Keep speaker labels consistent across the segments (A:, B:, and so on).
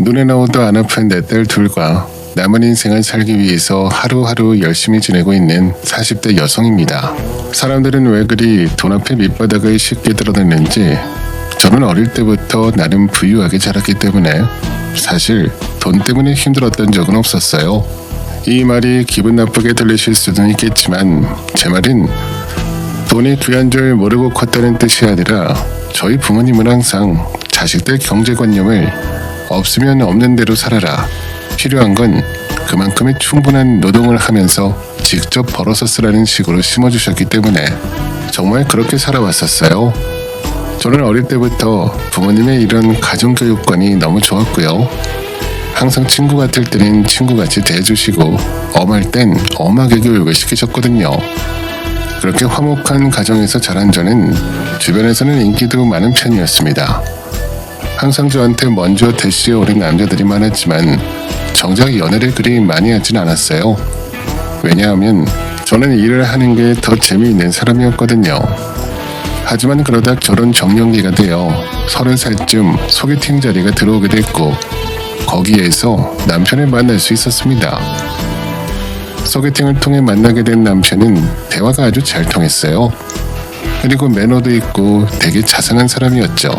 A: 눈에 넣어도 안 아픈 내 딸 둘과 남은 인생을 살기 위해서 하루하루 열심히 지내고 있는 40대 여성입니다. 사람들은 왜 그리 돈 앞에 밑바닥을 쉽게 드러냈는지 저는 어릴 때부터 나름 부유하게 자랐기 때문에 사실 돈 때문에 힘들었던 적은 없었어요. 이 말이 기분 나쁘게 들리실 수는 있겠지만 제 말은 돈이 귀한 줄 모르고 컸다는 뜻이 아니라 저희 부모님은 항상 자식들 경제관념을 없으면 없는 대로 살아라. 필요한 건 그만큼의 충분한 노동을 하면서 직접 벌어서 쓰라는 식으로 심어주셨기 때문에 정말 그렇게 살아왔었어요. 저는 어릴 때부터 부모님의 이런 가정교육관이 너무 좋았고요. 항상 친구 같을 때는 친구같이 대해주시고 엄할 땐 엄하게 교육을 시키셨거든요. 그렇게 화목한 가정에서 자란 저는 주변에서는 인기도 많은 편이었습니다. 항상 저한테 먼저 대시에 오른 남자들이 많았지만 정작 연애를 그리 많이 하진 않았어요. 왜냐하면 저는 일을 하는 게 더 재미있는 사람이었거든요. 하지만 그러다 결혼 정년기가 되어 30살쯤 소개팅 자리가 들어오게 됐고 거기에서 남편을 만날 수 있었습니다. 소개팅을 통해 만나게 된 남편은 대화가 아주 잘 통했어요. 그리고 매너도 있고 되게 자상한 사람이었죠.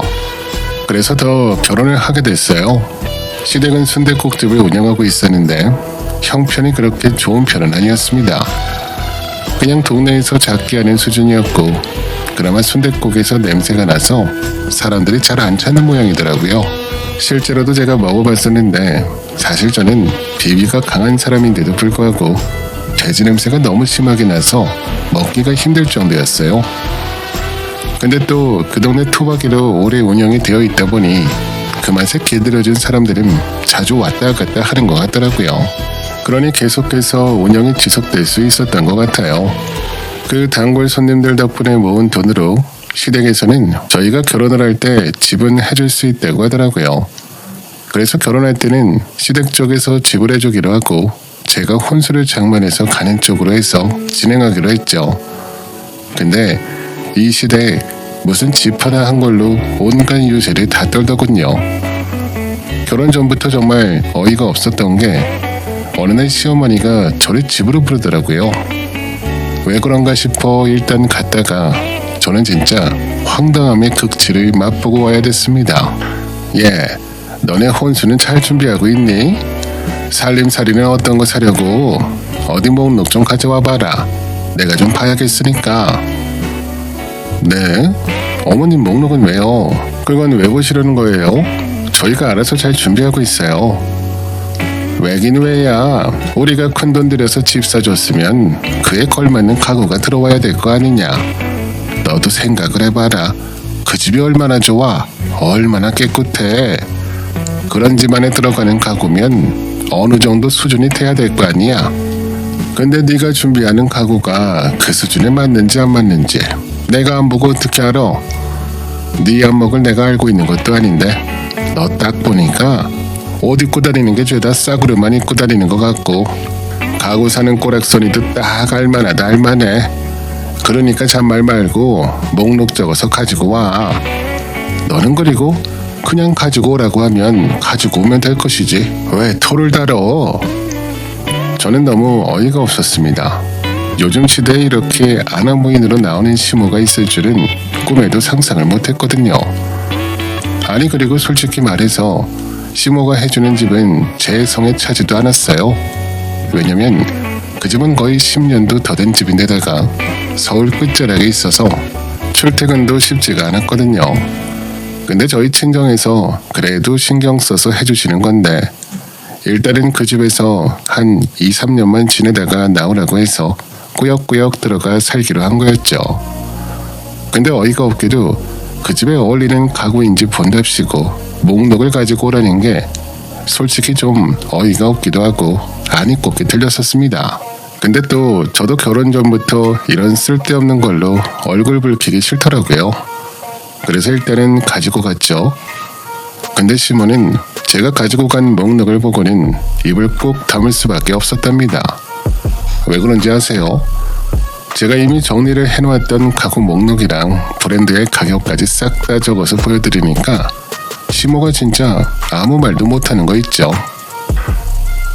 A: 그래서 더 결혼을 하게 됐어요. 시댁은 순댓국집을 운영하고 있었는데 형편이 그렇게 좋은 편은 아니었습니다. 그냥 동네에서 작게 하는 수준이었고 그나마 순댓국에서 냄새가 나서 사람들이 잘 안 찾는 모양이더라고요. 실제로도 제가 먹어봤었는데 사실 저는 비위가 강한 사람인데도 불구하고 돼지 냄새가 너무 심하게 나서 먹기가 힘들 정도였어요. 근데 또 그 동네 토박이로 오래 운영이 되어 있다 보니 그 맛에 길들여준 사람들은 자주 왔다 갔다 하는 것 같더라고요. 그러니 계속해서 운영이 지속될 수 있었던 것 같아요. 그 단골 손님들 덕분에 모은 돈으로 시댁에서는 저희가 결혼을 할 때 집은 해줄 수 있다고 하더라고요. 그래서 결혼할 때는 시댁 쪽에서 집을 해주기로 하고 제가 혼수를 장만해서 가는 쪽으로 해서 진행하기로 했죠. 근데 이 시대에 무슨 집 하나 한 걸로 온갖 유세를 다 떨더군요. 결혼 전부터 정말 어이가 없었던 게 어느 날 시어머니가 저를 집으로 부르더라고요. 왜 그런가 싶어 일단 갔다가 저는 진짜 황당함의 극치를 맛보고 와야 됐습니다. 너네 혼수는 잘 준비하고 있니? 살림살이는 어떤 거 사려고? 어디 목록 좀 가져와 봐라. 내가 좀 봐야겠으니까. 네? 어머님 목록은 왜요? 그건 왜 보시려는 거예요? 저희가 알아서 잘 준비하고 있어요. 왜긴 왜야. 우리가 큰돈 들여서 집 사줬으면 그에 걸맞는 가구가 들어와야 될 거 아니냐. 너도 생각을 해봐라. 그 집이 얼마나 좋아. 얼마나 깨끗해. 그런 집 안에 들어가는 가구면 어느 정도 수준이 돼야 될 거 아니야. 근데 네가 준비하는 가구가 그 수준에 맞는지 안 맞는지 내가 안 보고 어떻게 알아? 네 안목을 내가 알고 있는 것도 아닌데 너 딱 보니까 옷 입고 다니는 게 죄다 싸구려만 입고 다니는 것 같고 가구 사는 꼬락서니도 딱 알만하다 알만해. 그러니까 잔말 말고 목록 적어서 가지고 와. 너는 그리고 그냥 가지고 오라고 하면 가지고 오면 될 것이지 왜 토를 달어. 저는 너무 어이가 없었습니다. 요즘 시대에 이렇게 아나무인으로 나오는 시모가 있을 줄은 꿈에도 상상을 못했거든요. 아니 그리고 솔직히 말해서 시모가 해주는 집은 제 성에 차지도 않았어요. 왜냐면 그 집은 거의 10년도 더 된 집인데다가 서울 끝자락에 있어서 출퇴근도 쉽지가 않았거든요. 근데 저희 친정에서 그래도 신경 써서 해주시는 건데 일단은 그 집에서 한 2, 3년만 지내다가 나오라고 해서 꾸역꾸역 들어가 살기로 한 거였죠. 근데 어이가 없게도 그 집에 어울리는 가구인지 본답시고 목록을 가지고 오라는 게 솔직히 좀 어이가 없기도 하고 안 입곱게 들렸었습니다. 근데 또 저도 결혼 전부터 이런 쓸데없는 걸로 얼굴 붉히기 싫더라고요. 그래서 일단은 가지고 갔죠. 근데 시모는 제가 가지고 간 목록을 보고는 입을 꾹 다물 수밖에 없었답니다. 왜 그런지 아세요? 제가 이미 정리를 해놓았던 가구 목록이랑 브랜드의 가격까지 싹 다 적어서 보여드리니까 시모가 진짜 아무 말도 못하는 거 있죠.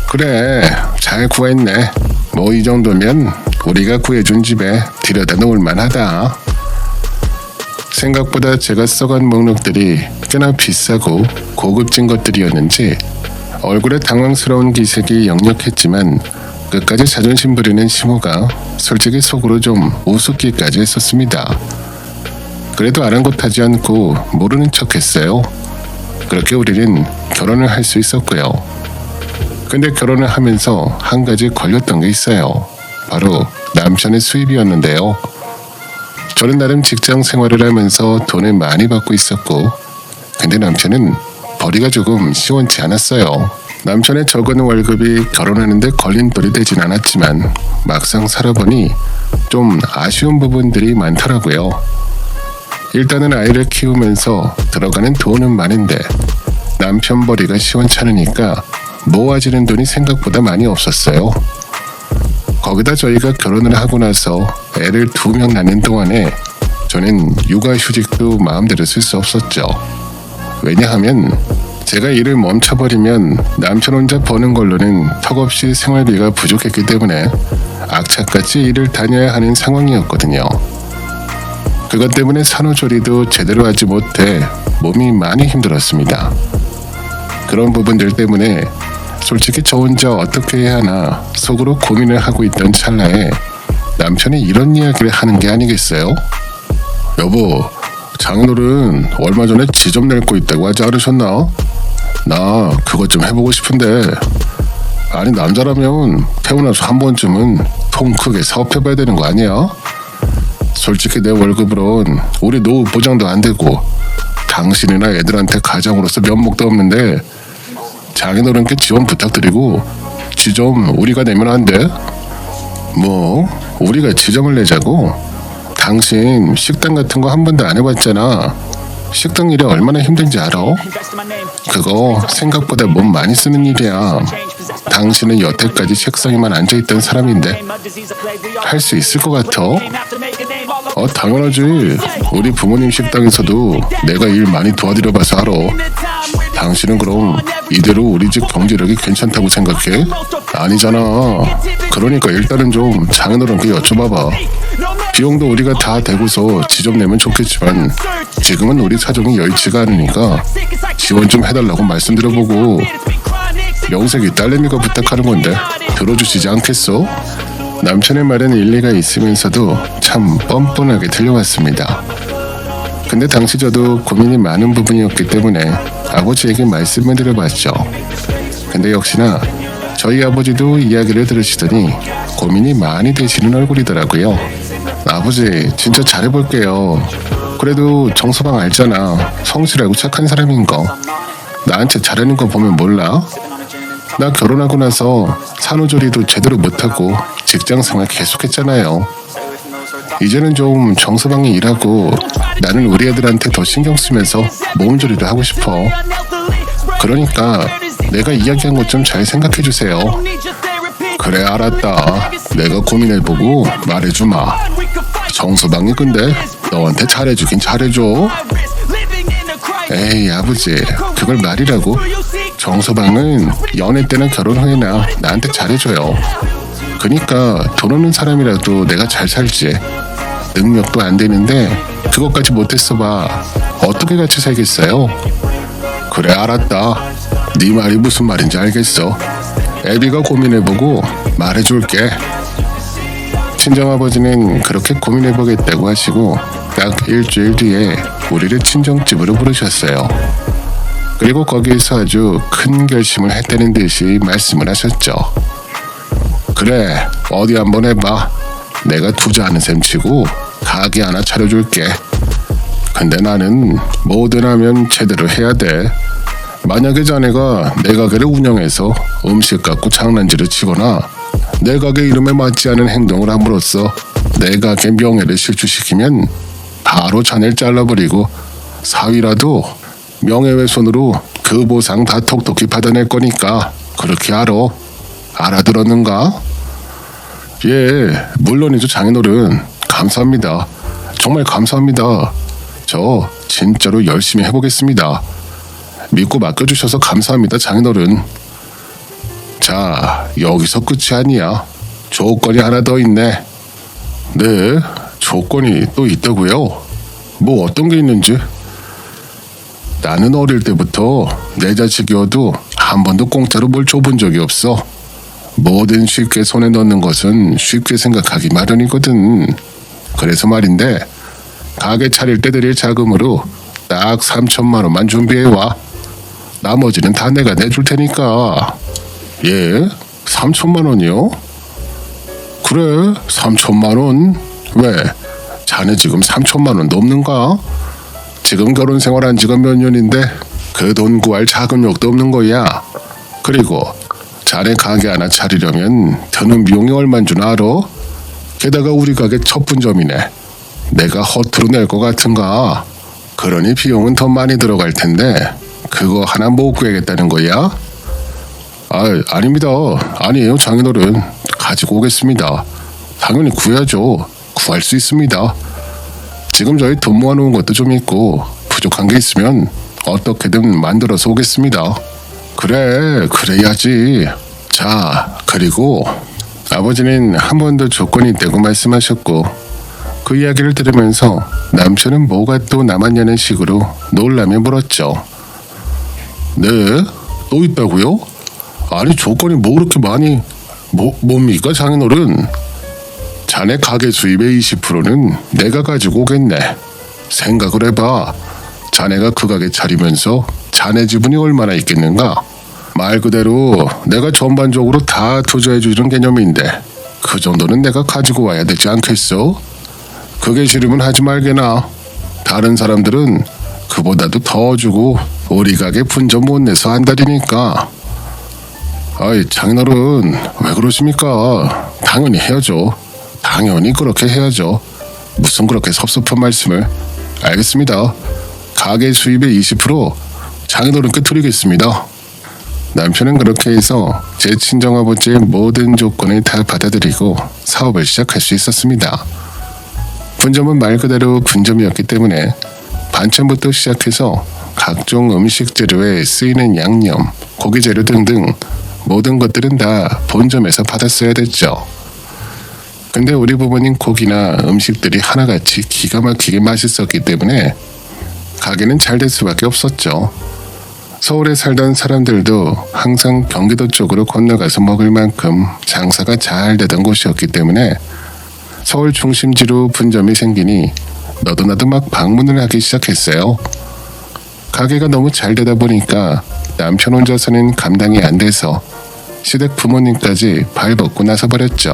A: 그래, 잘 구했네. 뭐 이 정도면 우리가 구해준 집에 들여다 놓을 만하다. 생각보다 제가 써간 목록들이 꽤나 비싸고 고급진 것들이었는지 얼굴에 당황스러운 기색이 역력했지만 끝까지 자존심 부리는 시모가 솔직히 속으로 좀 우습기까지 했었습니다. 그래도 아랑곳하지 않고 모르는 척했어요. 그렇게 우리는 결혼을 할 수 있었고요. 근데 결혼을 하면서 한 가지 걸렸던 게 있어요. 바로 남편의 수입이었는데요. 저는 나름 직장 생활을 하면서 돈을 많이 받고 있었고, 근데 남편은 벌이가 조금 시원치 않았어요. 남편의 적은 월급이 결혼하는데 걸림돌이 되진 않았지만 막상 살아보니 좀 아쉬운 부분들이 많더라고요. 일단은 아이를 키우면서 들어가는 돈은 많은데 남편 벌이가 시원찮으니까 모아지는 돈이 생각보다 많이 없었어요. 거기다 저희가 결혼을 하고 나서 애를 2명 낳는 동안에 저는 육아휴직도 마음대로 쓸 수 없었죠. 왜냐하면 제가 일을 멈춰버리면 남편 혼자 버는 걸로는 턱없이 생활비가 부족했기 때문에 악착같이 일을 다녀야 하는 상황이었거든요. 그것 때문에 산후조리도 제대로 하지 못해 몸이 많이 힘들었습니다. 그런 부분들 때문에 솔직히 저 혼자 어떻게 해야 하나 속으로 고민을 하고 있던 찰나에 남편이 이런 이야기를 하는 게 아니겠어요? 여보, 장인어른 얼마 전에 지점 낼거 있다고 하지 않으셨나? 나 그것 좀 해보고 싶은데. 아니 남자라면 태어나서 한 번쯤은 통 크게 사업해봐야 되는 거 아니야? 솔직히 내 월급으론 우리 노후 보장도 안 되고 당신이나 애들한테 가장으로서 면목도 없는데 장인어른께 지원 부탁드리고 지점 우리가 내면 안 돼? 뭐 우리가 지점을 내자고? 당신 식당 같은 거 한 번도 안 해봤잖아. 식당 일이 얼마나 힘든지 알아? 그거 생각보다 몸 많이 쓰는 일이야. 당신은 여태까지 책상에만 앉아있던 사람인데 할 수 있을 것 같아? 당연하지. 우리 부모님 식당에서도 내가 일 많이 도와드려봐서 알아. 당신은 그럼 이대로 우리 집 경제력이 괜찮다고 생각해? 아니잖아. 그러니까 일단은 좀 장인어른께 여쭤봐봐. 비용도 우리가 다 대고서 지점 내면 좋겠지만 지금은 우리 사정이 여의치가 않으니까 지원 좀 해달라고 말씀드려보고. 명색이 딸내미가 부탁하는 건데 들어주시지 않겠어? 남편의 말은 일리가 있으면서도 참 뻔뻔하게 들려왔습니다. 근데 당시 저도 고민이 많은 부분이었기 때문에 아버지에게 말씀을 드려봤죠. 근데 역시나 저희 아버지도 이야기를 들으시더니 고민이 많이 되시는 얼굴이더라고요. 아버지 진짜 잘해볼게요. 그래도 정서방 알잖아. 성실하고 착한 사람인 거. 나한테 잘하는 거 보면 몰라? 나 결혼하고 나서 산후조리도 제대로 못하고 직장생활 계속했잖아요. 이제는 좀 정서방이 일하고 나는 우리 애들한테 더 신경 쓰면서 몸조리도 하고 싶어. 그러니까 내가 이야기한 것 좀 잘 생각해주세요. 그래 알았다. 내가 고민해보고 말해주마. 정서방이 근데 너한테 잘해주긴 잘해줘. 에이 아버지 그걸 말이라고? 정서방은 연애 때나 결혼 후에나 나한테 잘해줘요. 그니까 돈 없는 사람이라도 내가 잘 살지. 능력도 안 되는데 그것까지 못했어 봐. 어떻게 같이 살겠어요? 그래 알았다. 네 말이 무슨 말인지 알겠어. 애비가 고민해보고 말해줄게. 친정아버지는 그렇게 고민해보겠다고 하시고 딱 일주일 뒤에 우리를 친정집으로 부르셨어요. 그리고 거기에서 아주 큰 결심을 했다는 듯이 말씀을 하셨죠. 그래 어디 한번 해봐. 내가 투자하는 셈 치고 가게 하나 차려줄게. 근데 나는 뭐든 하면 제대로 해야 돼. 만약에 자네가 내 가게를 운영해서 음식 갖고 장난질을 치거나 내 가게 이름에 맞지 않은 행동을 함으로써 내 가게 명예를 실추시키면 바로 자네를 잘라버리고 사위라도 명예훼손으로 그 보상 다 톡톡히 받아낼 거니까 그렇게 알아. 알아들었는가? 예, 물론이죠 장인어른. 감사합니다. 정말 감사합니다. 저 진짜로 열심히 해보겠습니다. 믿고 맡겨주셔서 감사합니다, 장인어른. 자, 여기서 끝이 아니야. 조건이 하나 더 있네. 네, 조건이 또 있다고요? 뭐 어떤 게 있는지? 나는 어릴 때부터 내 자식이어도 한 번도 공짜로 뭘 줘본 적이 없어. 뭐든 쉽게 손에 넣는 것은 쉽게 생각하기 마련이거든. 그래서 말인데 가게 차릴 때 드릴 자금으로 딱 3천만 원만 준비해와. 나머지는 다 내가 내줄 테니까. 예? 3천만 원이요? 그래, 3천만 원. 왜? 자네 지금 3천만 원 넘는가? 지금 결혼 생활한 지가 몇 년인데 그 돈 구할 자금력도 없는 거야. 그리고 자네 가게 하나 차리려면 드는 비용이 얼마인 줄 알아? 게다가 우리 가게 첫 분점이네. 내가 허투루 낼 것 같은가? 그러니 비용은 더 많이 들어갈 텐데 그거 하나 못 구하겠다는 거야? 아닙니다. 아니에요, 장인어른. 가지고 오겠습니다. 당연히 구해야죠. 구할 수 있습니다. 지금 저희 돈 모아놓은 것도 좀 있고 부족한 게 있으면 어떻게든 만들어서 오겠습니다. 그래, 그래야지. 자, 그리고 아버지는 한 번 더 조건이 있다고 말씀하셨고 그 이야기를 들으면서 남편은 뭐가 또 남았냐는 식으로 놀라며 물었죠. 네? 또 있다고요? 아니 조건이 뭐 그렇게 많이... 뭡니까 장인어른? 자네 가게 수입의 20%는 내가 가지고 오겠네. 생각을 해봐. 자네가 그 가게 차리면서 자네 지분이 얼마나 있겠는가? 말 그대로 내가 전반적으로 다 투자해주는 개념인데 그 정도는 내가 가지고 와야 되지 않겠어? 그게 싫으면 하지 말게나. 다른 사람들은 그보다도 더 주고 우리 가게 분점 못 내서 한달이니까. 아이 장인어른 왜 그러십니까? 당연히 해야죠. 당연히 그렇게 해야죠. 무슨 그렇게 섭섭한 말씀을. 알겠습니다. 가게 수입의 20% 장인어른께 드리겠습니다. 남편은 그렇게 해서 제 친정아버지의 모든 조건을 다 받아들이고 사업을 시작할 수 있었습니다. 분점은 말 그대로 분점이었기 때문에 반찬부터 시작해서 각종 음식 재료에 쓰이는 양념, 고기 재료 등등 모든 것들은 다 본점에서 받았어야 됐죠. 근데 우리 부모님 고기나 음식들이 하나같이 기가 막히게 맛있었기 때문에 가게는 잘 될 수밖에 없었죠. 서울에 살던 사람들도 항상 경기도 쪽으로 건너가서 먹을 만큼 장사가 잘 되던 곳이었기 때문에 서울 중심지로 분점이 생기니 너도 나도 막 방문을 하기 시작했어요. 가게가 너무 잘 되다 보니까 남편 혼자서는 감당이 안 돼서 시댁 부모님까지 발벗고 나서버렸죠.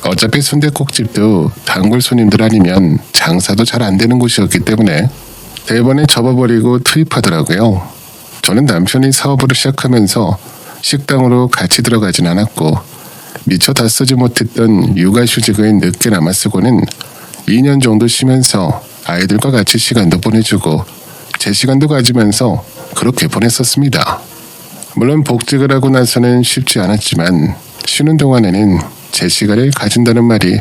A: 어차피 순댓국집도 단골 손님들 아니면 장사도 잘 안 되는 곳이었기 때문에 대번에 접어버리고 투입하더라고요. 저는 남편이 사업을 시작하면서 식당으로 같이 들어가진 않았고 미처 다 쓰지 못했던 육아휴직을 늦게나마 쓰고는 2년 정도 쉬면서 아이들과 같이 시간도 보내주고 제 시간도 가지면서 그렇게 보냈었습니다. 물론 복직을 하고 나서는 쉽지 않았지만 쉬는 동안에는 제 시간을 가진다는 말이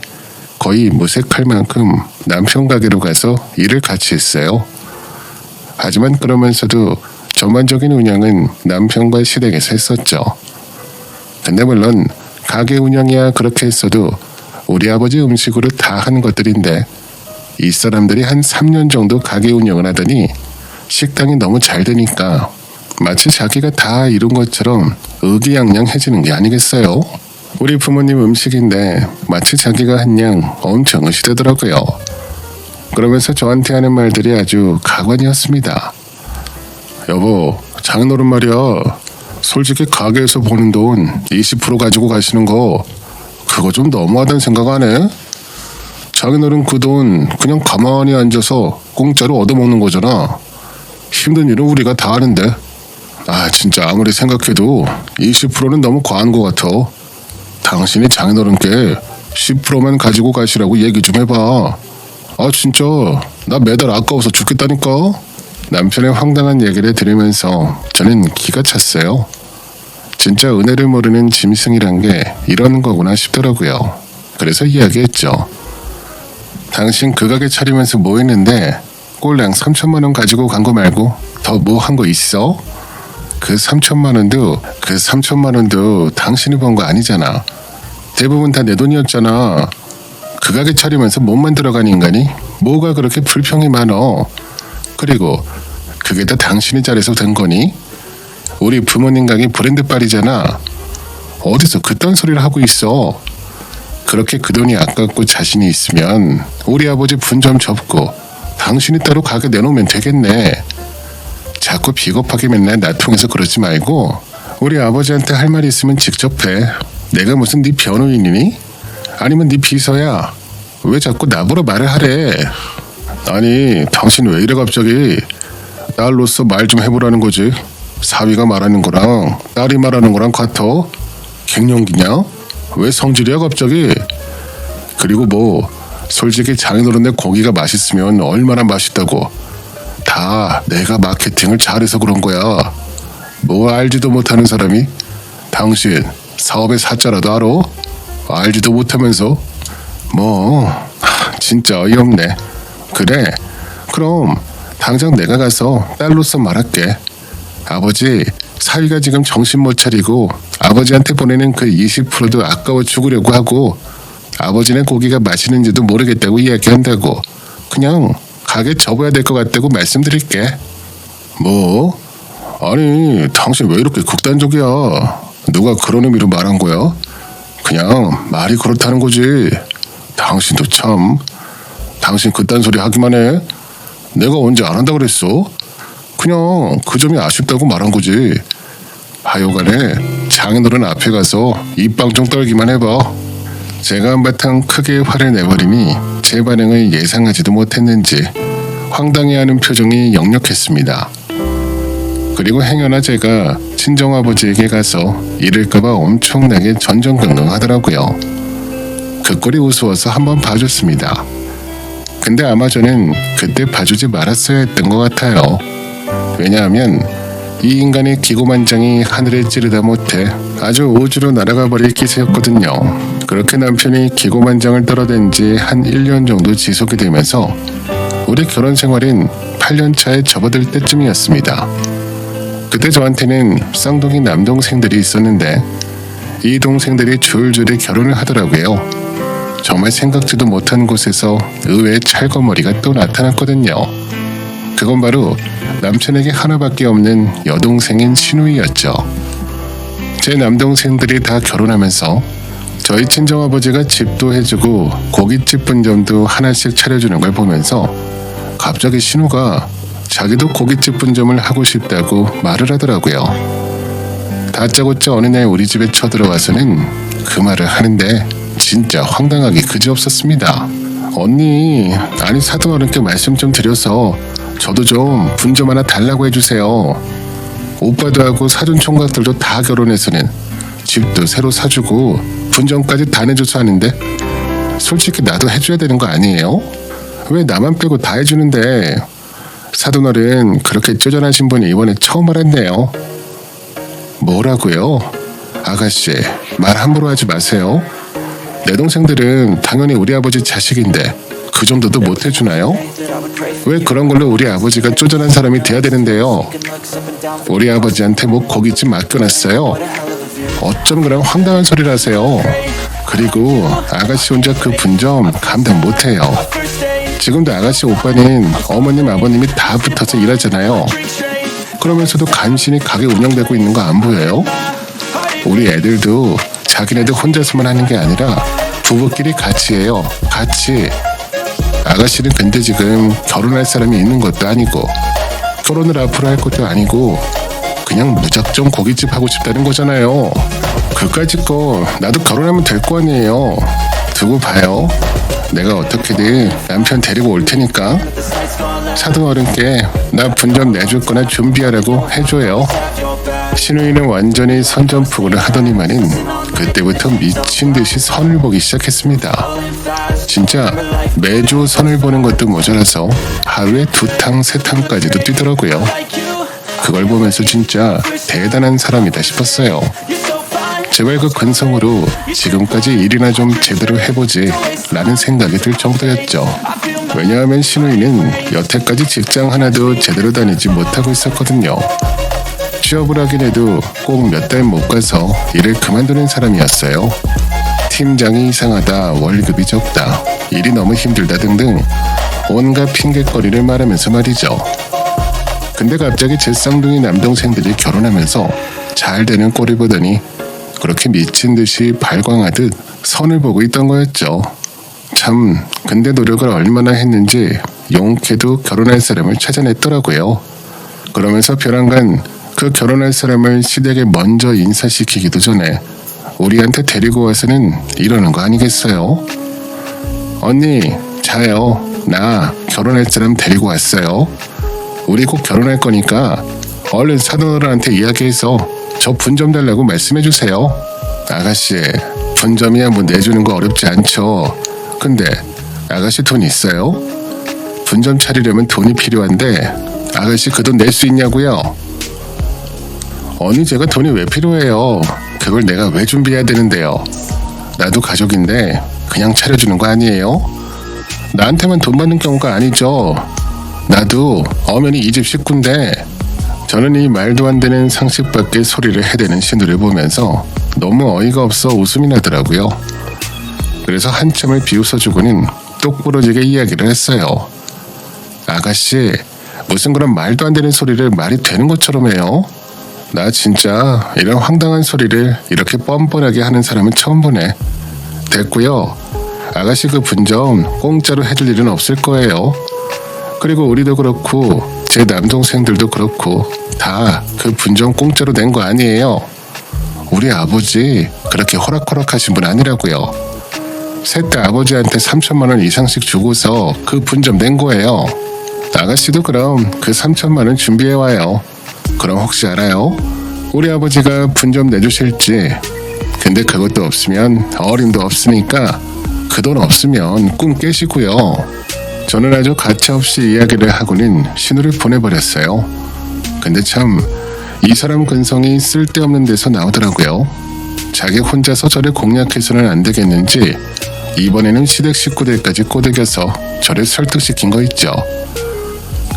A: 거의 무색할 만큼 남편 가게로 가서 일을 같이 했어요. 하지만 그러면서도 전반적인 운영은 남편과 시댁에서 했었죠. 근데 물론 가게 운영이야 그렇게 했어도 우리 아버지 음식으로 다 한 것들인데 이 사람들이 한 3년 정도 가게 운영을 하더니 식당이 너무 잘 되니까 마치 자기가 다 이룬 것처럼 의기양양해지는 게 아니겠어요? 우리 부모님 음식인데 마치 자기가 한 양 엄청 의시되더라고요. 그러면서 저한테 하는 말들이 아주 가관이었습니다. 여보, 장인어른 말이야. 솔직히 가게에서 버는 돈 20% 가지고 가시는 거 그거 좀 너무하다는 생각 안 해? 장인어른 그 돈 그냥 가만히 앉아서 공짜로 얻어먹는 거잖아. 힘든 일은 우리가 다 하는데. 아 진짜 아무리 생각해도 20%는 너무 과한 것 같아. 당신이 장인어른께 10%만 가지고 가시라고 얘기 좀 해봐. 아 진짜 나 매달 아까워서 죽겠다니까. 남편의 황당한 얘기를 들으면서 저는 기가 찼어요. 진짜 은혜를 모르는 짐승이란 게 이런 거구나 싶더라고요. 그래서 이야기했죠. 당신 그 가게 차리면서 뭐 했는데 꼴랑 3천만 원 가지고 간 거 말고 더 뭐 한 거 있어? 그 3천만 원도 당신이 번 거 아니잖아. 대부분 다 내 돈이었잖아. 그 가게 차리면서 몸만 들어간 인간이 뭐가 그렇게 불평이 많어. 그리고 그게 다 당신이 잘해서 된 거니? 우리 부모님 가게 브랜드 빨이잖아. 어디서 그딴 소리를 하고 있어. 그렇게 그 돈이 아깝고 자신이 있으면 우리 아버지 분점 접고 당신이 따로 가게 내놓으면 되겠네. 자꾸 비겁하게 맨날 나 통해서 그러지 말고 우리 아버지한테 할 말 있으면 직접 해. 내가 무슨 네 변호인이니? 아니면 네 비서야? 왜 자꾸 나보러 말을 하래? 아니 당신 왜 이래 갑자기? 딸로서 말 좀 해보라는 거지. 사위가 말하는 거랑 딸이 말하는 거랑 같아? 갱년기냐? 왜 성질이야 갑자기? 그리고 뭐 솔직히 장인어른네 고기가 맛있으면 얼마나 맛있다고. 다 내가 마케팅을 잘해서 그런 거야. 뭐 알지도 못하는 사람이 당신 사업의 사자라도 알아? 알지도 못하면서 뭐 진짜 어이없네. 그래 그럼 당장 내가 가서 딸로서 말할게. 아버지 사위가 지금 정신 못 차리고 아버지한테 보내는 그 20%도 아까워 죽으려고 하고 아버지네 고기가 맛있는지도 모르겠다고 이야기한다고. 그냥 가게 접어야 될 것 같다고 말씀드릴게. 뭐? 아니 당신 왜 이렇게 극단적이야? 누가 그런 의미로 말한 거야? 그냥 말이 그렇다는 거지. 당신도 참. 당신 그딴 소리 하기만 해. 내가 언제 안 한다 그랬어? 그냥 그 점이 아쉽다고 말한 거지. 하여간에 장인어른 앞에 가서 입방 좀 떨기만 해봐. 제가 한바탕 크게 화를 내버리니 제 반응을 예상하지도 못했는지 황당해하는 표정이 역력했습니다. 그리고 행여나 제가 친정아버지에게 가서 이럴까봐 엄청나게 전전긍긍하더라고요. 그 꼴이 우스워서 한번 봐줬습니다. 근데 아마 저는 그때 봐주지 말았어야 했던 것 같아요. 왜냐하면 이 인간의 기고만장이 하늘을 찌르다 못해 아주 우주로 날아가 버릴 기세였거든요. 그렇게 남편이 기고만장을 떨어댄 지 한 1년 정도 지속이 되면서 우리 결혼 생활은 8년 차에 접어들 때쯤이었습니다. 그때 저한테는 쌍둥이 남동생들이 있었는데 이 동생들이 줄줄이 결혼을 하더라고요. 정말 생각지도 못한 곳에서 의외의 찰거머리가 또 나타났거든요. 그건 바로 남편에게 하나밖에 없는 여동생인 신우이였죠. 제 남동생들이 다 결혼하면서 저희 친정아버지가 집도 해주고 고깃집 분점도 하나씩 차려주는 걸 보면서 갑자기 신우가 자기도 고깃집 분점을 하고 싶다고 말을 하더라고요. 다짜고짜 어느 날 우리 집에 쳐들어와서는 그 말을 하는데 진짜 황당하기 그지없었습니다. 언니, 아니 사돈어른께 말씀 좀 드려서 저도 좀 분점 하나 달라고 해주세요. 오빠도 하고 사돈 총각들도 다 결혼해서는 집도 새로 사주고 분점까지 다 내줘서 하는데 솔직히 나도 해줘야 되는 거 아니에요? 왜 나만 빼고 다 해주는데. 사돈어른 그렇게 쪼잔하신 분이 이번에 처음 알았네요. 뭐라고요? 아가씨 말 함부로 하지 마세요. 내 동생들은 당연히 우리 아버지 자식인데 그 정도도 못 해주나요? 왜 그런 걸로 우리 아버지가 쪼잔한 사람이 돼야 되는데요? 우리 아버지한테 뭐 고깃집 맡겨놨어요? 어쩜 그런 황당한 소리를 하세요? 그리고 아가씨 혼자 그 분점 감당 못해요. 지금도 아가씨 오빠는 어머님 아버님이 다 붙어서 일하잖아요. 그러면서도 간신히 가게 운영되고 있는 거 안 보여요? 우리 애들도 자기네들 혼자서만 하는 게 아니라 부부끼리 같이 해요. 같이. 아가씨는 근데 지금 결혼할 사람이 있는 것도 아니고 결혼을 앞으로 할 것도 아니고 그냥 무작정 고깃집 하고 싶다는 거잖아요. 그까짓 거 나도 결혼하면 될 거 아니에요. 두고 봐요. 내가 어떻게든 남편 데리고 올 테니까 사돈어른께 나 분점 내줄 거나 준비하라고 해줘요. 신우이는 완전히 선전포고를 하더니만은 그때부터 미친 듯이 선을 보기 시작했습니다. 진짜 매주 선을 보는 것도 모자라서 하루에 2탕 3탕까지도 뛰더라고요. 그걸 보면서 진짜 대단한 사람이다 싶었어요. 제발 그 근성으로 지금까지 일이나 좀 제대로 해보지 라는 생각이 들 정도였죠. 왜냐하면 신우이는 여태까지 직장 하나도 제대로 다니지 못하고 있었거든요. 취업을 하긴 해도 꼭 몇 달 못 가서 일을 그만두는 사람이었어요. 팀장이 이상하다, 월급이 적다, 일이 너무 힘들다 등등 온갖 핑곗거리를 말하면서 말이죠. 근데 갑자기 제 쌍둥이 남동생들이 결혼하면서 잘 되는 꼴을 보더니 그렇게 미친 듯이 발광하듯 선을 보고 있던 거였죠. 참, 근데 노력을 얼마나 했는지 용케도 결혼할 사람을 찾아냈더라고요. 그러면서 벼랑간 그 결혼할 사람을 시댁에 먼저 인사시키기도 전에 우리한테 데리고 와서는 이러는 거 아니겠어요? 언니, 자요. 나 결혼할 사람 데리고 왔어요. 우리 꼭 결혼할 거니까 얼른 사돈어른한테 이야기해서 저 분점 달라고 말씀해주세요. 아가씨, 분점이야 뭐 내주는 거 어렵지 않죠. 근데 아가씨 돈 있어요? 분점 차리려면 돈이 필요한데 아가씨 그 돈 낼 수 있냐고요? 언니, 제가 돈이 왜 필요해요? 그걸 내가 왜 준비해야 되는데요? 나도 가족인데 그냥 차려주는 거 아니에요? 나한테만 돈 받는 경우가 아니죠. 나도 엄연히 이 집 식구인데. 저는 이 말도 안 되는 상식 밖의 소리를 해대는 신우를 보면서 너무 어이가 없어 웃음이 나더라고요. 그래서 한참을 비웃어주고는 똑부러지게 이야기를 했어요. 아가씨, 무슨 그런 말도 안 되는 소리를 말이 되는 것처럼 해요? 나 진짜 이런 황당한 소리를 이렇게 뻔뻔하게 하는 사람은 처음 보네. 됐고요. 아가씨 그 분점 공짜로 해줄 일은 없을 거예요. 그리고 우리도 그렇고 제 남동생들도 그렇고 다 그 분점 공짜로 낸 거 아니에요. 우리 아버지 그렇게 호락호락하신 분 아니라고요. 셋 다 아버지한테 3천만 원 이상씩 주고서 그 분점 낸 거예요. 아가씨도 그럼 그 3천만 원 준비해와요. 그럼 혹시 알아요? 우리 아버지가 분점 내주실지. 근데 그것도 없으면 어림도 없으니까 그 돈 없으면 꿈 깨시고요. 저는 아주 가차없이 이야기를 하고는 신우를 보내버렸어요. 근데 참 이 사람 근성이 쓸데없는 데서 나오더라고요. 자기 혼자서 저를 공략해서는 안 되겠는지 이번에는 시댁 식구들까지 꼬드겨서 저를 설득시킨 거 있죠.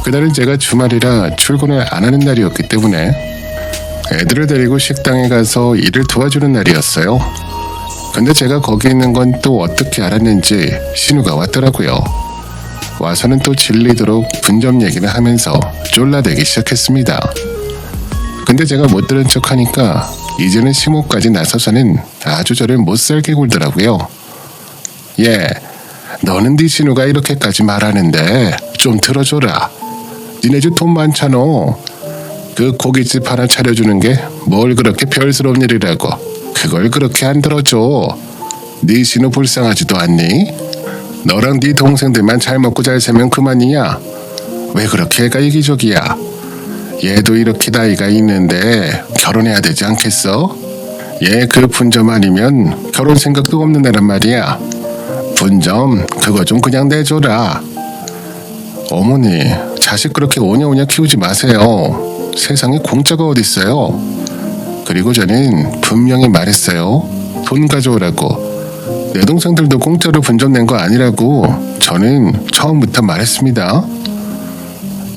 A: 그날은 제가 주말이라 출근을 안 하는 날이었기 때문에 애들을 데리고 식당에 가서 일을 도와주는 날이었어요. 근데 제가 거기 있는 건 또 어떻게 알았는지 신우가 왔더라고요. 와서는 또 질리도록 분점 얘기를 하면서 쫄라대기 시작했습니다. 근데 제가 못 들은 척하니까 이제는 심호까지 나서서는 아주 저를 못살게 굴더라고요. 예, 너는 네 신우가 이렇게까지 말하는데 좀 들어줘라. 니네 집 돈 많잖아. 그 고깃집 하나 차려주는 게 뭘 그렇게 별스러운 일이라고 그걸 그렇게 안 들어줘. 네 신우 불쌍하지도 않니? 너랑 네 동생들만 잘 먹고 잘 살면 그만이야. 왜 그렇게 애가 이기적이야? 얘도 이렇게 나이가 있는데 결혼해야 되지 않겠어? 얘 그 분점 아니면 결혼 생각도 없는 애란 말이야. 분점 그거 좀 그냥 내줘라. 어머니, 자식 그렇게 오냐오냐 키우지 마세요. 세상에 공짜가 어딨어요. 그리고 저는 분명히 말했어요. 돈 가져오라고. 내 동생들도 공짜로 분점 낸 거 아니라고 저는 처음부터 말했습니다.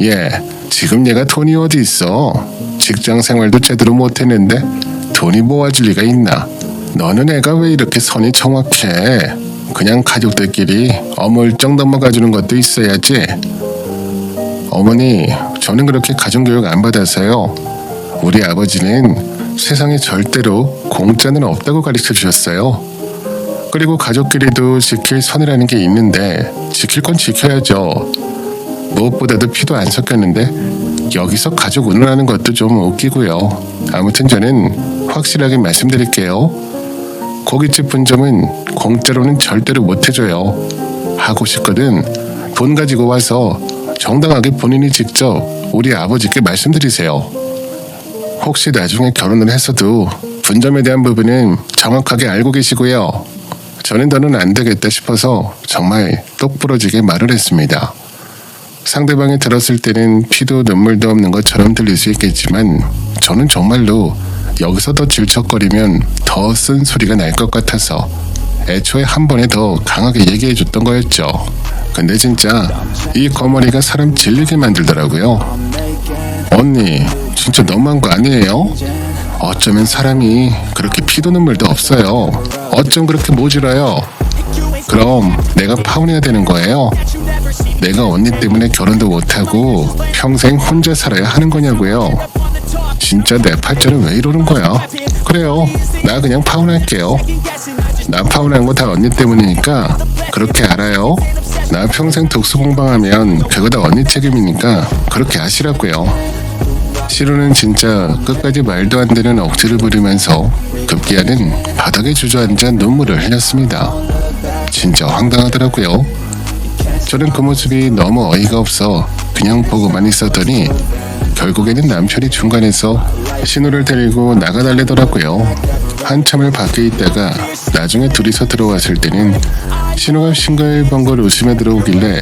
A: 예, 지금 얘가 돈이 어디 있어. 직장 생활도 제대로 못했는데 돈이 모아줄 리가 있나. 너는 애가 왜 이렇게 선이 정확해. 그냥 가족들끼리 어물쩍 넘어가주는 것도 있어야지. 어머니, 저는 그렇게 가정교육 안 받아서요. 우리 아버지는 세상에 절대로 공짜는 없다고 가르쳐 주셨어요. 그리고 가족끼리도 지킬 선이라는 게 있는데 지킬 건 지켜야죠. 무엇보다도 피도 안 섞였는데 여기서 가족 운운하는 것도 좀 웃기고요. 아무튼 저는 확실하게 말씀드릴게요. 고깃집 분점은 공짜로는 절대로 못 해줘요. 하고 싶거든 돈 가지고 와서 정당하게 본인이 직접 우리 아버지께 말씀드리세요. 혹시 나중에 결혼을 했어도 분점에 대한 부분은 정확하게 알고 계시고요. 저는 더는 안 되겠다 싶어서 정말 똑부러지게 말을 했습니다. 상대방이 들었을 때는 피도 눈물도 없는 것처럼 들릴 수 있겠지만 저는 정말로 여기서 더 질척거리면 더 쓴 소리가 날 것 같아서 애초에 한 번에 더 강하게 얘기해줬던 거였죠. 근데 진짜 이 거머리가 사람 질리게 만들더라고요. 언니, 진짜 너무한 거 아니에요? 어쩌면 사람이 그렇게 피도 눈물도 없어요. 어쩜 그렇게 모질어요? 그럼 내가 파혼해야 되는 거예요? 내가 언니 때문에 결혼도 못하고 평생 혼자 살아야 하는 거냐고요? 진짜 내 팔자는 왜 이러는 거야? 그래요, 나 그냥 파혼할게요. 나 파혼한 거 다 언니 때문이니까 그렇게 알아요? 나 평생 독서 공방하면 그거 다 언니 책임이니까 그렇게 아시라고요. 시루는 진짜 끝까지 말도 안 되는 억지를 부리면서 급기야는 바닥에 주저앉아 눈물을 흘렸습니다. 진짜 황당하더라고요. 저는 그 모습이 너무 어이가 없어 그냥 보고만 있었더니 결국에는 남편이 중간에서 신우를 데리고 나가달래더라고요. 한참을 밖에 있다가 나중에 둘이서 들어왔을 때는 신우가 싱글벙글 웃으며 들어오길래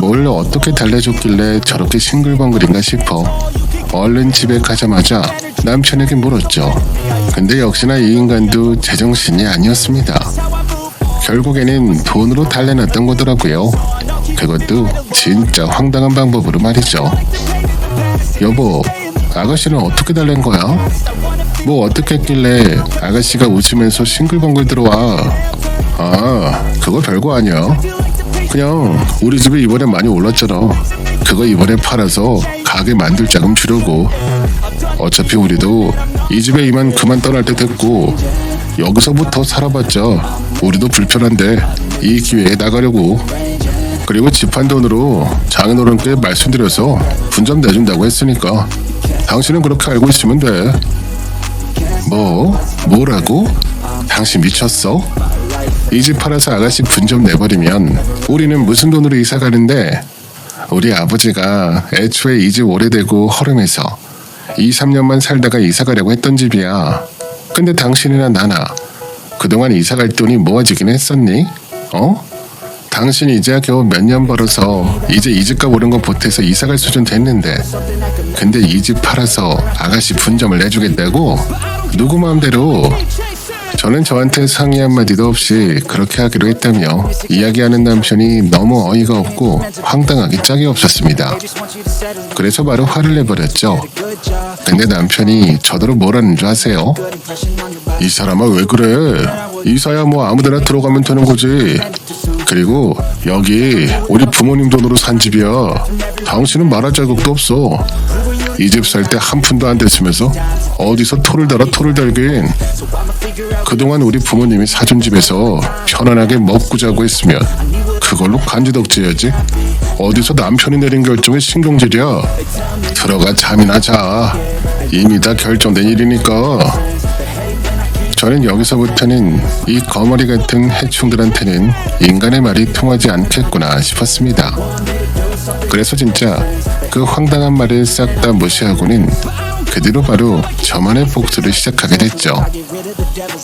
A: 뭘 어떻게 달래줬길래 저렇게 싱글벙글인가 싶어 얼른 집에 가자마자 남편에게 물었죠. 근데 역시나 이 인간도 제정신이 아니었습니다. 결국에는 돈으로 달래놨던 거더라고요. 그것도 진짜 황당한 방법으로 말이죠. 여보, 아가씨는 어떻게 달랜 거야? 뭐 어떻게 했길래 아가씨가 웃으면서 싱글벙글 들어와? 아, 그거 별거 아니야. 그냥 우리 집에 이번에 많이 올랐잖아. 그거 이번에 팔아서 가게 만들 자금 주려고. 어차피 우리도 이 집에 이만 그만 떠날 때 됐고 여기서부터 살아봤자 우리도 불편한데 이 기회에 나가려고. 그리고 집한 돈으로 장인어른께 말씀드려서 분점 내준다고 했으니까 당신은 그렇게 알고 있으면 돼. 뭐라고? 당신 미쳤어? 이 집 팔아서 아가씨 분점 내버리면 우리는 무슨 돈으로 이사 가는데? 우리 아버지가 애초에 이 집 오래되고 허름해서 2, 3년만 살다가 이사 가려고 했던 집이야. 근데 당신이나 나나 그동안 이사 갈 돈이 모아지긴 했었니? 당신이 이제야 겨우 몇 년 벌어서 이제 이 집값 오른 거 보태서 이사 갈 수준 됐는데 근데 이 집 팔아서 아가씨 분점을 내주겠다고? 누구 마음대로? 저는 저한테 상의 한마디도 없이 그렇게 하기로 했다며 이야기하는 남편이 너무 어이가 없고 황당하기 짝이 없었습니다. 그래서 바로 화를 내버렸죠. 근데 남편이 저더러 뭐라는 줄 아세요? 이 사람아 왜 그래? 이사야 뭐 아무데나 들어가면 되는 거지. 그리고 여기 우리 부모님 돈으로 산 집이야. 당신은 말할 자격도 없어. 이 집 살 때 한 푼도 안 됐으면서 어디서 토를 달긴. 그동안 우리 부모님이 사준 집에서 편안하게 먹고 자고 했으면 그걸로 간지덕지해야지. 어디서 남편이 내린 결정에 신경질이야. 들어가 잠이나 자. 이미 다 결정된 일이니까. 저는 여기서부터는 이 거머리 같은 해충들한테는 인간의 말이 통하지 않겠구나 싶었습니다. 그래서 진짜 그 황당한 말을 싹 다 무시하고는 그 뒤로 바로 저만의 복수를 시작하게 됐죠.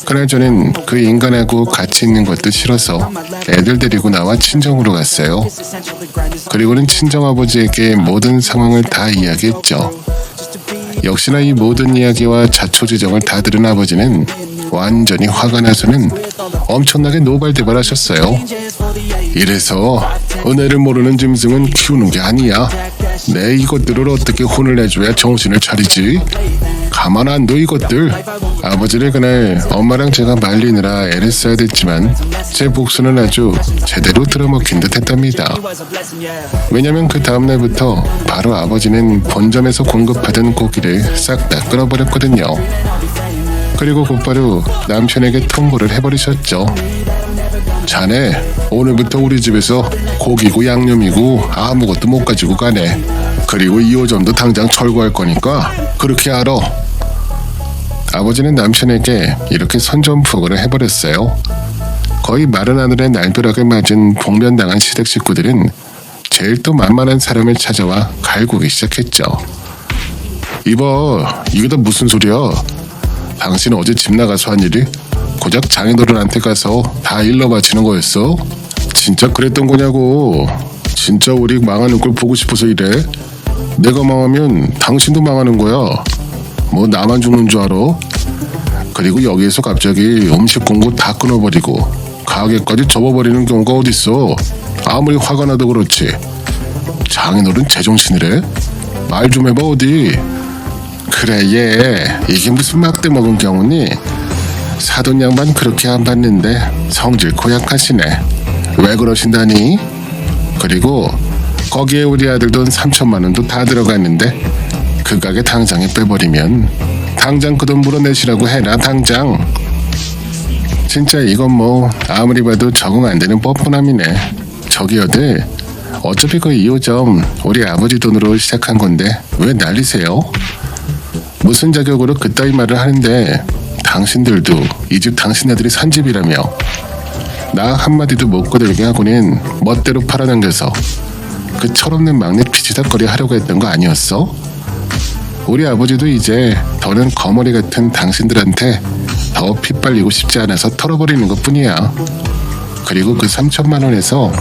A: 그날 저는 그 인간하고 같이 있는 것도 싫어서 애들 데리고 나와 친정으로 갔어요. 그리고는 친정아버지에게 모든 상황을 다 이야기했죠. 역시나 이 모든 이야기와 자초지정을 다 들은 아버지는 완전히 화가 나서는 엄청나게 노발대발하셨어요. 이래서 은혜를 모르는 짐승은 키우는 게 아니야. 내 이것들을 어떻게 혼을 내줘야 정신을 차리지? 가만 안 둬 이것들. 아버지를 그날 엄마랑 제가 말리느라 애를 써야 됐지만 제 복수는 아주 제대로 들어먹힌 듯 했답니다. 왜냐면 그 다음날부터 바로 아버지는 본점에서 공급하던 고기를 싹 다 끊어버렸거든요. 그리고 곧바로 남편에게 통보를 해버리셨죠. 자네 오늘부터 우리 집에서 고기고 양념이고 아무것도 못 가지고 가네. 그리고 2호점도 당장 철거할 거니까 그렇게 알아. 아버지는 남편에게 이렇게 선전포고를 해버렸어요. 거의 마른 하늘에 날벼락을 맞은 복면당한 시댁 식구들은 제일 또 만만한 사람을 찾아와 갈구기 시작했죠. 이봐, 이게 다 무슨 소리야? 당신 어제 집 나가서 한 일이 고작 장인어른한테 가서 다 일러 바치는 거였어? 진짜 그랬던 거냐고. 진짜 우리 망하는 걸 보고 싶어서 이래? 내가 망하면 당신도 망하는 거야. 뭐 나만 죽는 줄 알아? 그리고 여기에서 갑자기 음식 공고 다 끊어버리고 가게까지 접어버리는 경우가 어딨어. 아무리 화가 나도 그렇지. 장인어른 제정신이래? 말 좀 해봐 어디. 그래 얘 이게 무슨 막대 먹은 경우니? 사돈 양반 그렇게 안 받는데 성질 고약하시네. 왜 그러신다니? 그리고 거기에 우리 아들 돈 3천만 원도 다 들어갔는데 그 가게 당장에 빼버리면 당장 그 돈 물어내시라고 해라 당장. 진짜 이건 뭐 아무리 봐도 적응 안 되는 뻔뻔함이네. 저기 여들 어차피 그 2호점 우리 아버지 돈으로 시작한 건데 왜 난리세요? 무슨 자격으로 그따위 말을 하는데 당신들도 이 집 당신네들이 산 집이라며 나 한마디도 못 거들게 하고는 멋대로 팔아당겨서 그 철없는 막내 피지닥거리 하려고 했던 거 아니었어? 우리 아버지도 이제 더는 거머리 같은 당신들한테 더 핏발리고 싶지 않아서 털어버리는 것뿐이야. 그리고 그 3천만 원에서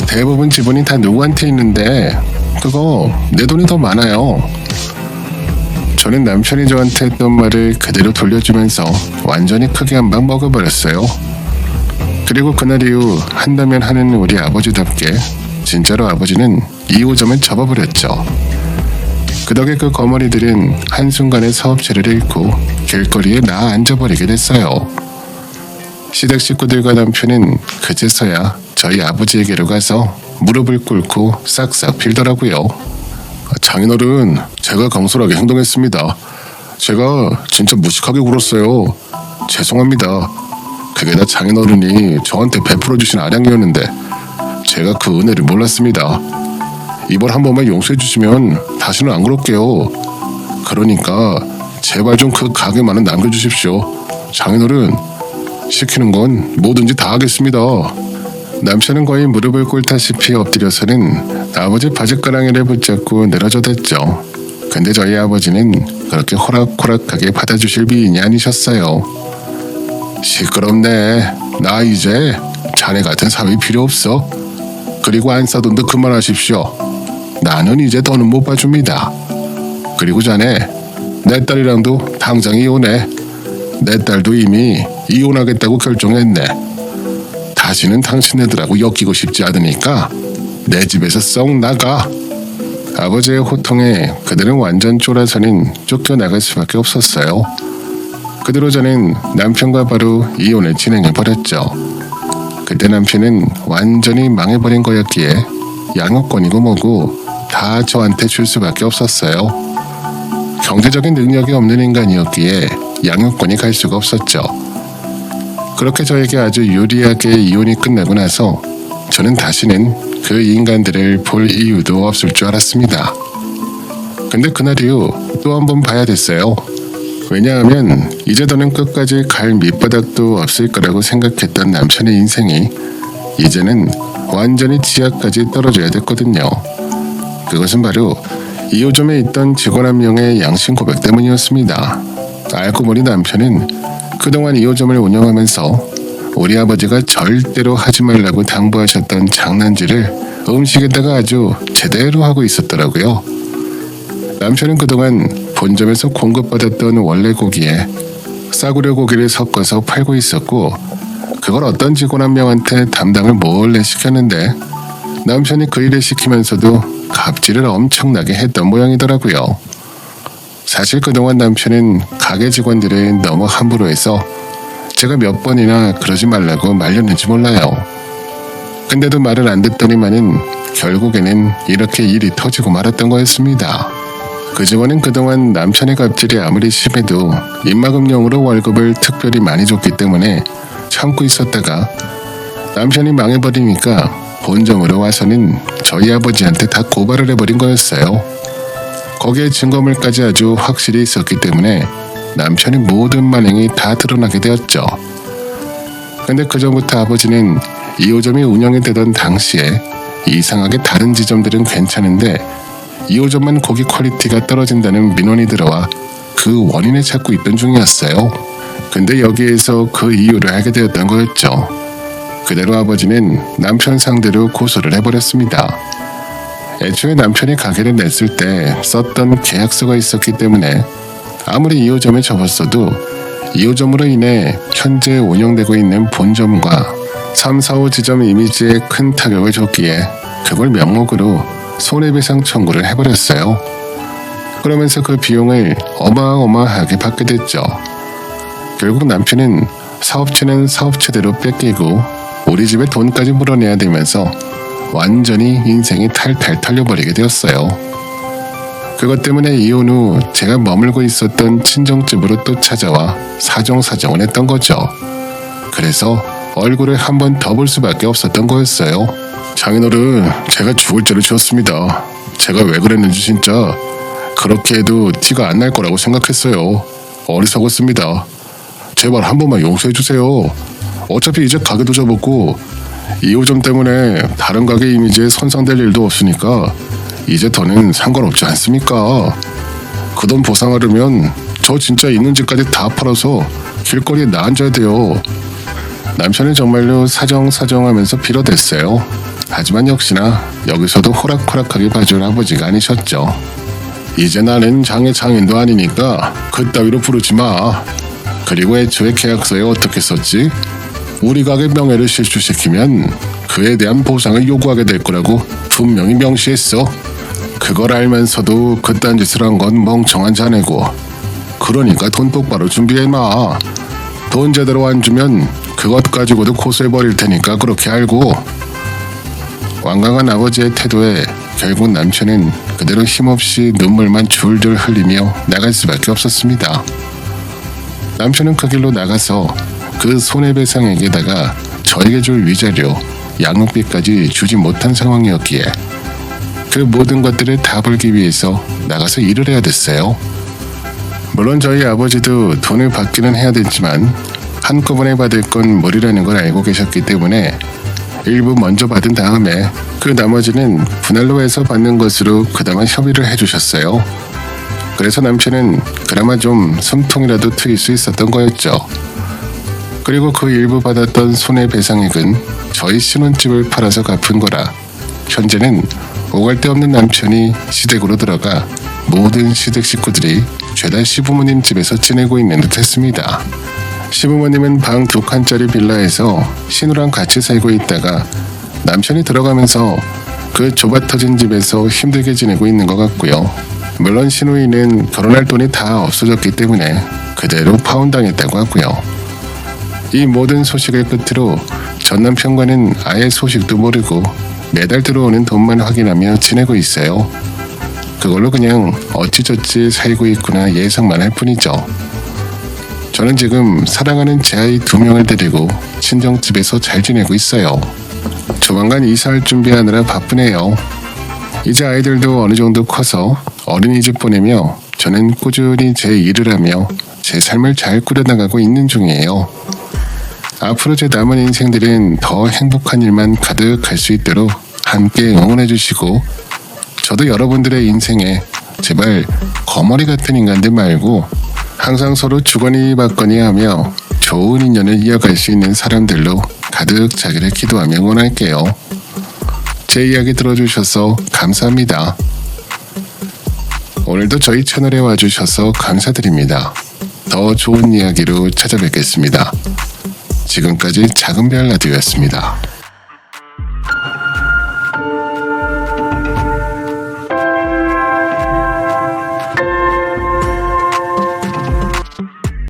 A: 대부분 지분이 다 누구한테 있는데 그거 내 돈이 더 많아요. 저는 남편이 저한테 했던 말을 그대로 돌려주면서 완전히 크게 한 방 먹어버렸어요. 그리고 그날 이후 한다면 하는 우리 아버지답게 진짜로 아버지는 2호점을 접어버렸죠. 그 덕에 그 거머리들은 한순간에 사업체를 잃고 길거리에 나 앉아버리게 됐어요. 시댁 식구들과 남편은 그제서야 저희 아버지에게로 가서 무릎을 꿇고 싹싹 빌더라고요. 장인어른, 제가 경솔하게 행동했습니다. 제가 진짜 무식하게 굴었어요. 죄송합니다. 그게 다 장인어른이 저한테 베풀어주신 아량이었는데 제가 그 은혜를 몰랐습니다. 이번 한 번만 용서해 주시면 다시는 안 그럴게요. 그러니까 제발 좀 그 가게만은 남겨주십시오. 장인어른, 시키는 건 뭐든지 다 하겠습니다. 남편은 거의 무릎을 꿇다시피 엎드려서는 아버지 바지가랑이를 붙잡고 늘어져댔죠. 근데 저희 아버지는 그렇게 호락호락하게 받아주실 미인이 아니셨어요. 시끄럽네. 나 이제 자네 같은 사위 필요 없어. 그리고 안 싸돈도 그만하십시오. 나는 이제 더는 못 봐줍니다. 그리고 자네, 내 딸이랑도 당장 이혼해. 내 딸도 이미 이혼하겠다고 결정했네. 다시는 당신네들하고 엮이고 싶지 않으니까 내 집에서 썩 나가. 아버지의 호통에 그들은 완전 쫄아서는 쫓겨나갈 수밖에 없었어요. 그대로 저는 남편과 바로 이혼을 진행해버렸죠. 그때 남편은 완전히 망해버린 거였기에 양육권이고 뭐고 다 저한테 줄 수밖에 없었어요. 경제적인 능력이 없는 인간이었기에 양육권이 갈 수가 없었죠. 그렇게 저에게 아주 유리하게 이혼이 끝나고 나서 저는 다시는 그 인간들을 볼 이유도 없을 줄 알았습니다. 근데 그날 이후 또 한 번 봐야 됐어요. 왜냐하면 이제 더는 끝까지 갈 밑바닥도 없을 거라고 생각했던 남편의 인생이 이제는 완전히 지하까지 떨어져야 됐거든요. 그것은 바로 2호점에 있던 직원 한 명의 양심 고백 때문이었습니다. 알고 보니 남편은 그동안 2호점을 운영하면서 우리 아버지가 절대로 하지 말라고 당부하셨던 장난질을 음식에다가 아주 제대로 하고 있었더라고요. 남편은 그동안 본점에서 공급받았던 원래 고기에 싸구려 고기를 섞어서 팔고 있었고 그걸 어떤 직원 한 명한테 담당을 몰래 시켰는데 남편이 그 일을 시키면서도 갑질을 엄청나게 했던 모양이더라고요. 사실 그동안 남편은 가게 직원들을 너무 함부로 해서 제가 몇 번이나 그러지 말라고 말렸는지 몰라요. 근데도 말을 안 듣더니만은 결국에는 이렇게 일이 터지고 말았던 거였습니다. 그 직원은 그동안 남편의 갑질이 아무리 심해도 입막음용으로 월급을 특별히 많이 줬기 때문에 참고 있었다가 남편이 망해버리니까 본점으로 와서는 저희 아버지한테 다 고발을 해버린 거였어요. 거기에 증거물까지 아주 확실히 있었기 때문에 남편의 모든 만행이 다 드러나게 되었죠. 근데 그전부터 아버지는 2호점이 운영이 되던 당시에 이상하게 다른 지점들은 괜찮은데 2호점만 고기 퀄리티가 떨어진다는 민원이 들어와 그 원인을 찾고 있던 중이었어요. 근데 여기에서 그 이유를 알게 되었던 거였죠. 그대로 아버지는 남편 상대로 고소를 해버렸습니다. 애초에 남편이 가게를 냈을 때 썼던 계약서가 있었기 때문에 아무리 2호점에 접었어도 2호점으로 인해 현재 운영되고 있는 본점과 3, 4, 5지점 이미지에 큰 타격을 줬기에 그걸 명목으로 손해배상 청구를 해버렸어요. 그러면서 그 비용을 어마어마하게 받게 됐죠. 결국 남편은 사업체는 사업체대로 뺏기고 우리 집에 돈까지 물어내야 되면서 완전히 인생이 탈탈 털려버리게 되었어요. 그것 때문에 이혼 후 제가 머물고 있었던 친정집으로 또 찾아와 사정사정을 했던 거죠. 그래서 얼굴을 한 번 더 볼 수밖에 없었던 거였어요. 장인어른, 제가 죽을 죄를 지었습니다. 제가 왜 그랬는지 진짜 그렇게 해도 티가 안 날 거라고 생각했어요. 어리석었습니다. 제발 한 번만 용서해 주세요. 어차피 이제 가게도 접었고 2호점 때문에 다른 가게 이미지에 손상될 일도 없으니까 이제 더는 상관없지 않습니까? 그 돈 보상하려면 저 진짜 있는 집까지 다 팔아서 길거리에 나앉아야 돼요. 남편은 정말로 사정하면서 빌어댔어요. 하지만 역시나 여기서도 호락호락하게 봐줄 아버지가 아니셨죠. 이제 나는 장인도 아니니까 그따위로 부르지 마. 그리고 애초에 계약서에 어떻게 썼지? 우리 가게 명예를 실추시키면 그에 대한 보상을 요구하게 될 거라고 분명히 명시했어. 그걸 알면서도 그딴 짓을 한 건 멍청한 자네고. 그러니까 돈 똑바로 준비해마. 돈 제대로 안 주면 그것 가지고도 고소해버릴 테니까 그렇게 알고. 완강한 아버지의 태도에 결국 남편은 그대로 힘없이 눈물만 줄줄 흘리며 나갈 수밖에 없었습니다. 남편은 그 길로 나가서 그 손해배상액에다가 저에게 줄 위자료, 양육비까지 주지 못한 상황이었기에 그 모든 것들을 다 벌기 위해서 나가서 일을 해야 됐어요. 물론 저희 아버지도 돈을 받기는 해야 됐지만 한꺼번에 받을 건 무리라는 걸 알고 계셨기 때문에 일부 먼저 받은 다음에 그 나머지는 분할로 해서 받는 것으로 그나마 협의를 해주셨어요. 그래서 남편은 그나마 좀 숨통이라도 트일 수 있었던 거였죠. 그리고 그 일부 받았던 손해배상액은 저희 신혼집을 팔아서 갚은 거라 현재는 오갈 데 없는 남편이 시댁으로 들어가 모든 시댁 식구들이 죄다 시부모님 집에서 지내고 있는 듯 했습니다. 시부모님은 방 2칸짜리 빌라에서 신우랑 같이 살고 있다가 남편이 들어가면서 그 좁아터진 집에서 힘들게 지내고 있는 것 같고요. 물론 신우이는 결혼할 돈이 다 없어졌기 때문에 그대로 파혼당했다고 하고요. 이 모든 소식을 끝으로 전 남편과는 아예 소식도 모르고 매달 들어오는 돈만 확인하며 지내고 있어요. 그걸로 그냥 어찌저찌 살고 있구나 예상만 할 뿐이죠. 저는 지금 사랑하는 제 아이 2명을 데리고 친정집에서 잘 지내고 있어요. 조만간 이사할 준비하느라 바쁘네요. 이제 아이들도 어느 정도 커서 어린이집 보내며 저는 꾸준히 제 일을 하며 제 삶을 잘 꾸려나가고 있는 중이에요. 앞으로 제 남은 인생들은 더 행복한 일만 가득할 수 있도록 함께 응원해주시고 저도 여러분들의 인생에 제발 거머리 같은 인간들 말고 항상 서로 주거니 받거니 하며 좋은 인연을 이어갈 수 있는 사람들로 가득 차기를 기도하며 응원할게요. 제 이야기 들어주셔서 감사합니다. 오늘도 저희 채널에 와주셔서 감사드립니다. 더 좋은 이야기로 찾아뵙겠습니다. 지금까지 작은별 라디오였습니다.